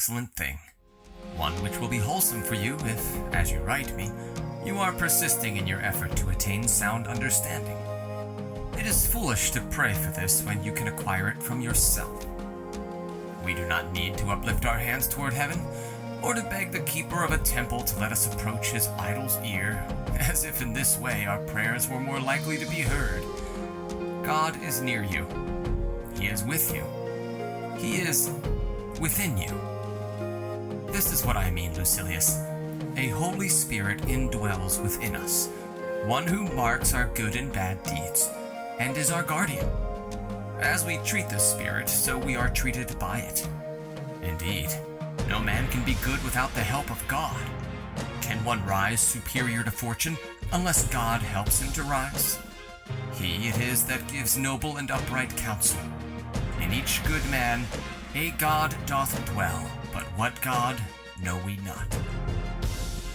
excellent thing. One which will be wholesome for you if, as you write me, you are persisting in your effort to attain sound understanding. It is foolish to pray for this when you can acquire it from yourself. We do not need to uplift our hands toward heaven, or to beg the keeper of a temple to let us approach his idol's ear, as if in this way our prayers were more likely to be heard. God is near you. He is with you. He is within you. This is what I mean, Lucilius. A Holy Spirit indwells within us, one who marks our good and bad deeds, and is our guardian. As we treat the Spirit, so we are treated by it. Indeed, no man can be good without the help of God. Can one rise superior to fortune unless God helps him to rise? He it is that gives noble and upright counsel. In each good man a God doth dwell, but what God know we not.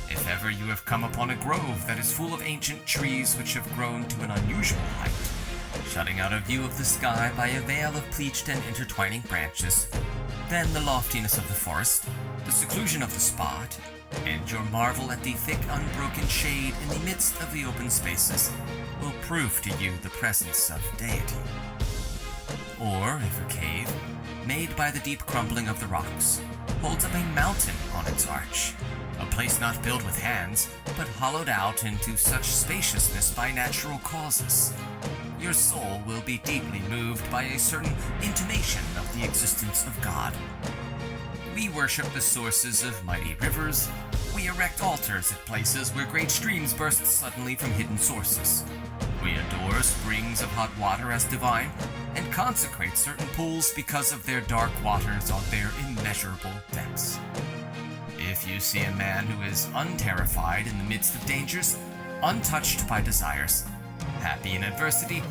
If ever you have come upon a grove that is full of ancient trees which have grown to an unusual height, shutting out a view of the sky by a veil of pleached and intertwining branches, then the loftiness of the forest, the seclusion of the spot, and your marvel at the thick unbroken shade in the midst of the open spaces will prove to you the presence of deity. Or if a cave, made by the deep crumbling of the rocks, holds up a mountain on its arch, a place not built with hands, but hollowed out into such spaciousness by natural causes, your soul will be deeply moved by a certain intimation of the existence of God. We worship the sources of mighty rivers. We erect altars at places where great streams burst suddenly from hidden sources. We adore springs of hot water as divine, and consecrate certain pools because of their dark waters on their immeasurable depths. If you see a man who is unterrified in the midst of dangers, untouched by desires, happy in adversity,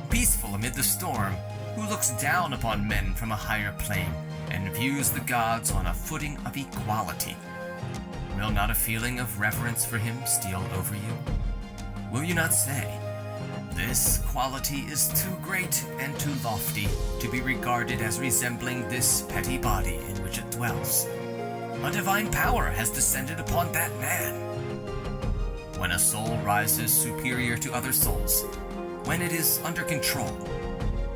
peaceful amid the storm, who looks down upon men from a higher plane and views the gods on a footing of equality, will not a feeling of reverence for him steal over you? Will you not say, this quality is too great and too lofty to be regarded as resembling this petty body in which it dwells? A divine power has descended upon that man. When a soul rises superior to other souls, when it is under control,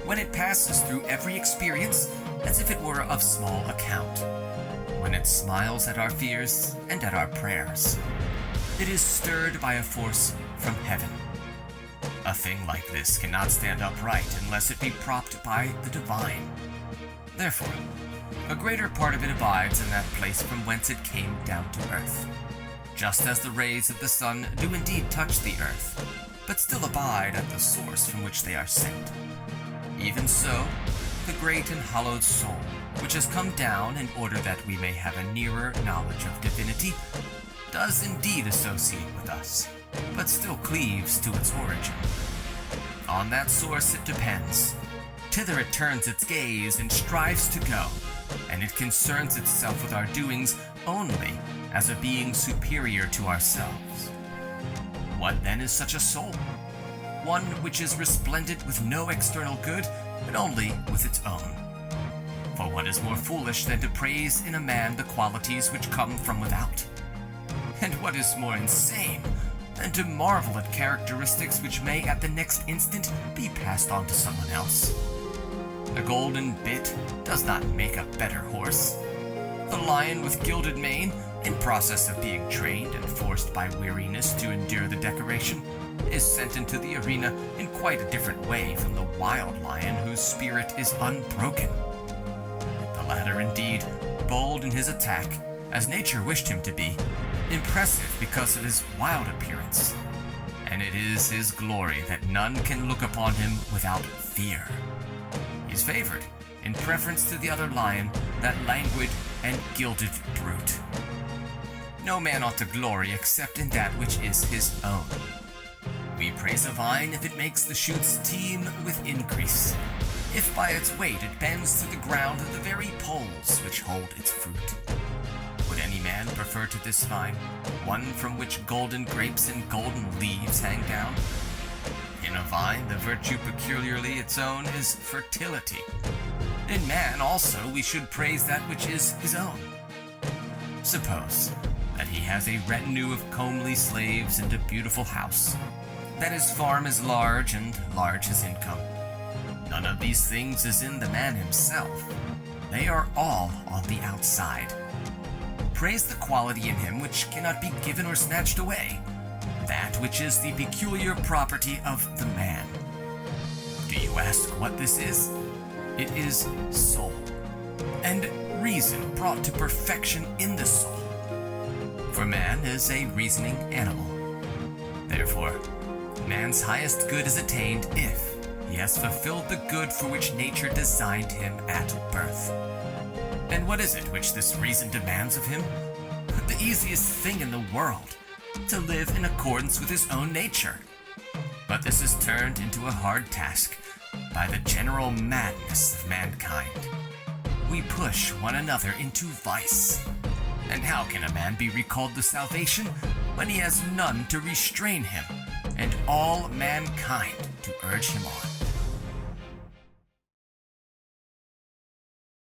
when it passes through every experience as if it were of small account, when it smiles at our fears and at our prayers, it is stirred by a force from heaven. A thing like this cannot stand upright unless it be propped by the divine. Therefore, a greater part of it abides in that place from whence it came down to earth, just as the rays of the sun do indeed touch the earth, but still abide at the source from which they are sent. Even so, the great and hallowed soul, which has come down in order that we may have a nearer knowledge of divinity, does indeed associate with us, but still cleaves to its origin. On that source it depends. Thither it turns its gaze and strives to go, and it concerns itself with our doings only as a being superior to ourselves. What then is such a soul? One which is resplendent with no external good, but only with its own. For what is more foolish than to praise in a man the qualities which come from without? And what is more insane than to marvel at characteristics which may at the next instant be passed on to someone else? The golden bit does not make a better horse. The lion with gilded mane, in process of being trained and forced by weariness to endure the decoration, is sent into the arena in quite a different way from the wild lion whose spirit is unbroken. The latter indeed, bold in his attack, as nature wished him to be, impressive because of his wild appearance, and it is his glory that none can look upon him without fear. He is favored, in preference to the other lion, that languid and gilded brute. No man ought to glory except in that which is his own. We praise a vine if it makes the shoots teem with increase, if by its weight it bends to the ground the very poles which hold its fruit. Would any man prefer to this vine one from which golden grapes and golden leaves hang down? In a vine, the virtue peculiarly its own is fertility. In man also we should praise that which is his own, Suppose that he has a retinue of comely slaves and a beautiful house, that his farm is large and large his income. None of these things is in the man himself. They are all on the outside. Praise the quality in him which cannot be given or snatched away, that which is the peculiar property of the man. Do you ask what this is? It is soul, and reason brought to perfection in the soul. For man is a reasoning animal. Therefore, man's highest good is attained if he has fulfilled the good for which nature designed him at birth. And what is it which this reason demands of him? The easiest thing in the world, to live in accordance with his own nature. But this is turned into a hard task by the general madness of mankind. We push one another into vice. And how can a man be recalled to salvation when he has none to restrain him, and all mankind to urge him on?